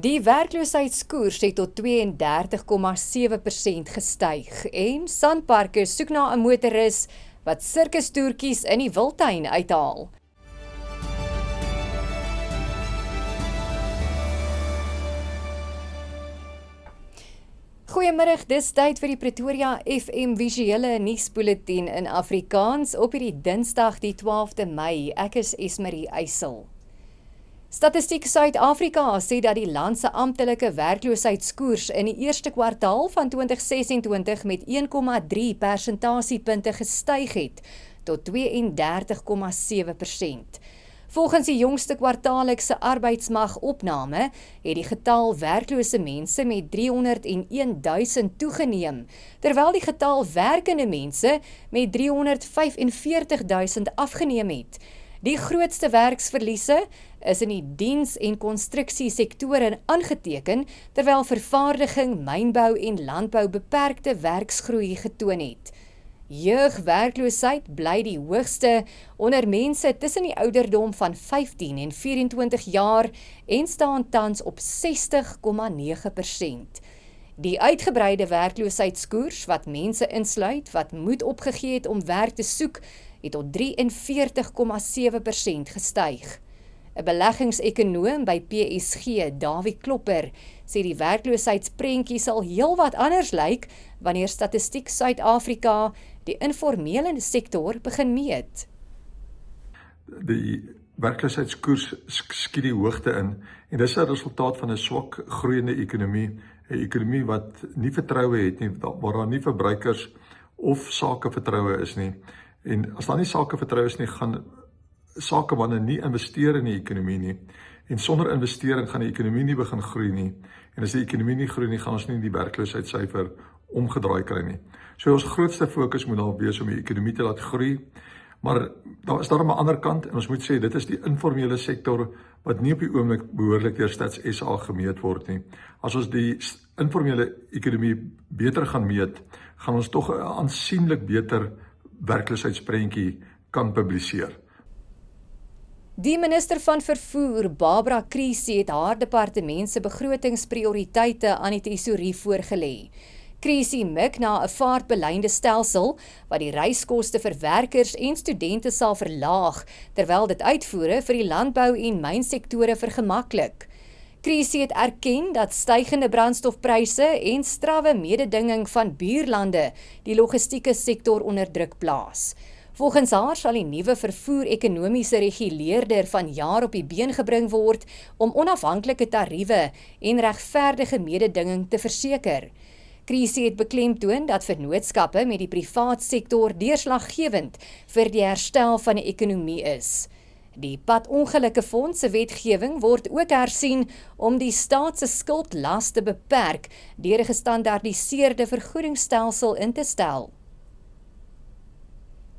Die werkloosheidskoers het tot 32,7% gestyg en Sanparks soek na 'n motoris wat sirkustoertjies in die Wildtuin uithaal. Goeiemiddag, dis tyd vir die Pretoria FM visuele nuusbulletin in Afrikaans op hierdie Dinsdag die 12de Mei. Ek is Esmarie Eysel. Statistiek Suid-Afrika sê dat die land se amptelike werkloosheidskoers in die eerste kwartaal van 2026 met 1,3 persentasiepunte gestyg het tot 32,7%. Volgens die jongste kwartaallikse arbeidsmagopname het die getal werklose mense met 301 000 toegeneem, terwyl die getal werkende mense met 345 000 afgeneem het. Die grootste werksverliese is in die diens- en konstruksiesektore aangeteken, terwyl vervaardiging, mynbou en landbou beperkte werksgroei getoon het. Jeugwerkloosheid bly die hoogste onder mense tussen die ouderdom van 15 en 24 jaar en staan tans op 60,9%. Die uitgebreide werkloosheidskoers wat mense insluit wat moed opgegee het om werk te soek, het tot 43,7% gestyg. 'n Beleggingsekonoom by PSG, Dawie Klopper, sê die werkloosheidsprentjie sal heelwat anders lyk wanneer Statistiek Suid-Afrika die informele sektor begin meet. Die werkloosheidskoers skiet die hoogte in en dis 'n resultaat van 'n swak groeiende ekonomie, 'n ekonomie wat nie vertroue het nie, waar daar nie verbruikers of sakevertroue is nie. En as daar nie sakevertroue is nie, gaan sakemanne nie investeer in die ekonomie nie. En sonder investering gaan die ekonomie nie begin groei nie. En as die ekonomie nie groei nie, gaan ons nie die werkloosheidssyfer omgedraai kry nie. So ons grootste fokus moet daar wees om die ekonomie te laat groei. Maar daar is daarom 'n ander kant en ons moet sê dit is die informele sektor wat nie op die oomblik behoorlik deur Stats SA gemeet word nie. As ons die informele ekonomie beter gaan meet, gaan ons tog 'n aansienlik beter werkloosheidsprentjie kan publiseer. Die minister van vervoer, Barbara Krisi, het haar departement se begrotingsprioriteite aan die tesourie voorgelê. Krisi mik na 'n vaartbelynde stelsel wat die reiskoste vir werkers en studente sal verlaag, terwyl dit uitvoere vir die landbou en mynsektore vergemaklik. Krisi het erken dat stygende brandstofpryse en strawwe mededinging van buurlande die logistieke sektor onder druk plaas. Volgens haar sal die nuwe vervoer-ekonomiese reguleerder vanjaar op die been gebring word om onafhanklike tariewe en regverdige mededinging te verseker. Krisi het beklemtoon dat vennootskappe met die privaat sektor deurslaggewend vir die herstel van die ekonomie is. Die padongelukkefonds se wetgewing word ook hersien om die staat se skuldlas te beperk deur 'n gestandaardiseerde vergoedingsstelsel in te stel.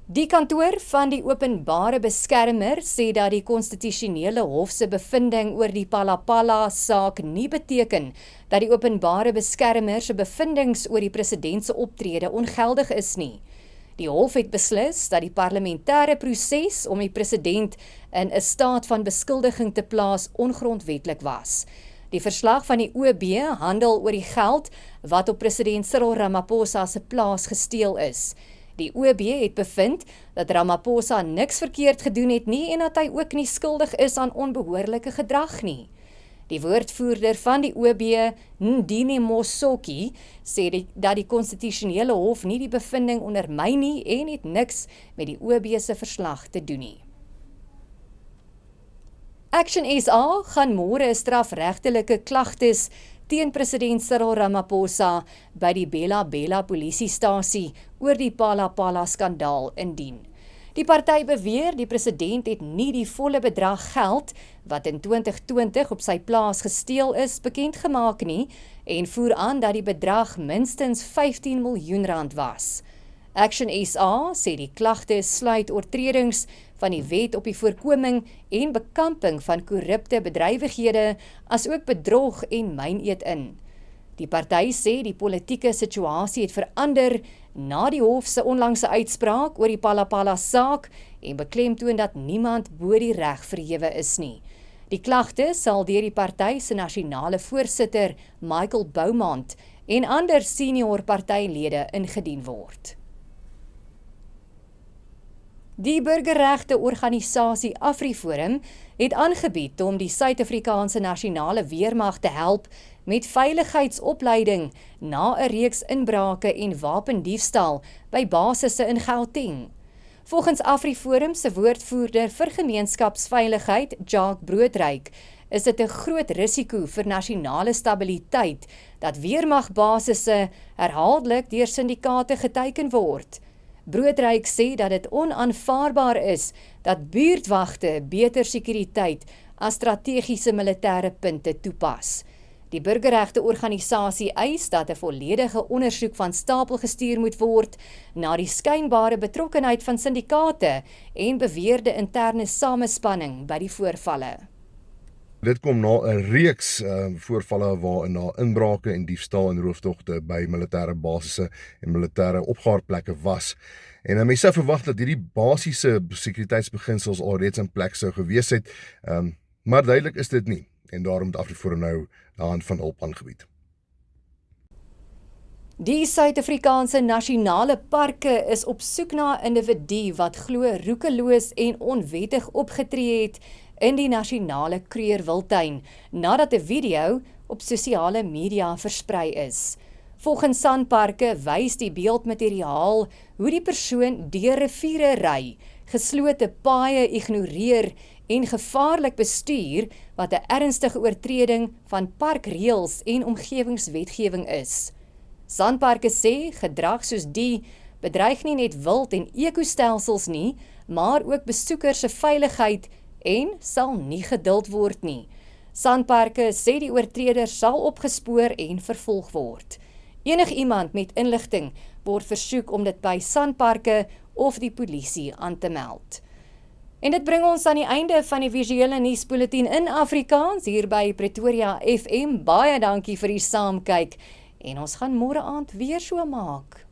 Die kantoor van die openbare beskermer sê dat die konstitusionele hof se bevinding oor die Palapala saak nie beteken dat die openbare beskermer se bevindings oor die president se optrede ongeldig is nie. Die hof het beslis dat die parlementêre proses om die president in 'n staat van beskuldiging te plaas ongrondwetlik was. Die verslag van die OB handel oor die geld wat op president Cyril Ramaphosa se plaas gesteel is. Die OB het bevind dat Ramaphosa niks verkeerd gedoen het nie en dat hy ook nie skuldig is aan onbehoorlike gedrag nie. Die woordvoerder van die OB, Ndini Mosoki, sê dat die konstitusionele hof nie die bevinding ondermyn nie en het niks met die OB se verslag te doen nie. Action SA gaan môre strafregtelike klagtes teen president Cyril Ramaphosa by die Bela polisiestasie oor die Palapala skandaal indien. Die party beweer die president het nie die volle bedrag geld wat in 2020 op sy plaas gesteel is bekend gemaak nie en voer aan dat die bedrag minstens 15 miljoen rand was. Action SA sê die klagte sluit oortredings van die wet op die voorkoming en bekamping van korrupte bedrywighede asook bedrog en myneed in. Die party sê die politieke situasie het verander na die hof se onlangse uitspraak oor die Palapala saak en beklemtoon dat niemand bo die reg verhewe is nie. Die klagte sal deur die party se nasionale voorsitter, Michael Beaumont, en ander senior partylede ingedien word. Die burgerregte organisasie AfriForum het aangebied om die Suid-Afrikaanse nasionale weermag te help met veiligheidsopleiding na 'n reeks inbrake en wapendiefstal by basisse in Gauteng. Volgens AfriForum se woordvoerder vir gemeenskapsveiligheid, Jacques Broodryk, is dit 'n groot risiko vir nasionale stabiliteit dat weermagbasisse herhaaldelik deur syndikaate geteiken word. Broodryk sê dat dit onaanvaarbaar is dat buurtwagte beter sekuriteit as strategiese militêre punte toepas. Die burgerregte organisasie eis dat 'n volledige ondersoek van stapel gestuur moet word na die skynbare betrokkenheid van syndikaate en beweerde interne samespanning by die voorvalle. Dit kom na 'n reeks voorvalle waarin daar inbrake en diefstal en rooftogte by militêre basisse en militêre opgaarplekke was. En mense sou verwag dat hierdie basiese sekuriteitsbeginsels alreeds in plek sou gewees het, maar duidelik is dit nie. En daarom het AfriForum nou 'n hand van hulp aangebied. Die Suid-Afrikaanse nasionale parke is op soek na 'n individu wat glo roekeloos en onwettig opgetree het in die nasionale Krugerwildtuin, nadat 'n video op sosiale media versprei is. Volgens Sanparke wys die beeldmateriaal hoe die persoon deur riviere ry, geslote paaie ignoreer en gevaarlik bestuur wat 'n ernstige oortreding van parkreëls en omgewingswetgewing is. Sanparke sê gedrag soos die bedreig nie net wild en ekostelsels nie, maar ook besoekers se veiligheid en sal nie geduld word nie. Sanparke sê die oortreder sal opgespoor en vervolg word. Enigiemand met inligting word versoek om dit by Sanparke of die polisie aan te meld. En dit bring ons aan die einde van die visuele nuusbulletin in Afrikaans hier by Pretoria FM. Baie dankie vir die saamkyk en ons gaan môre aand weer so maak.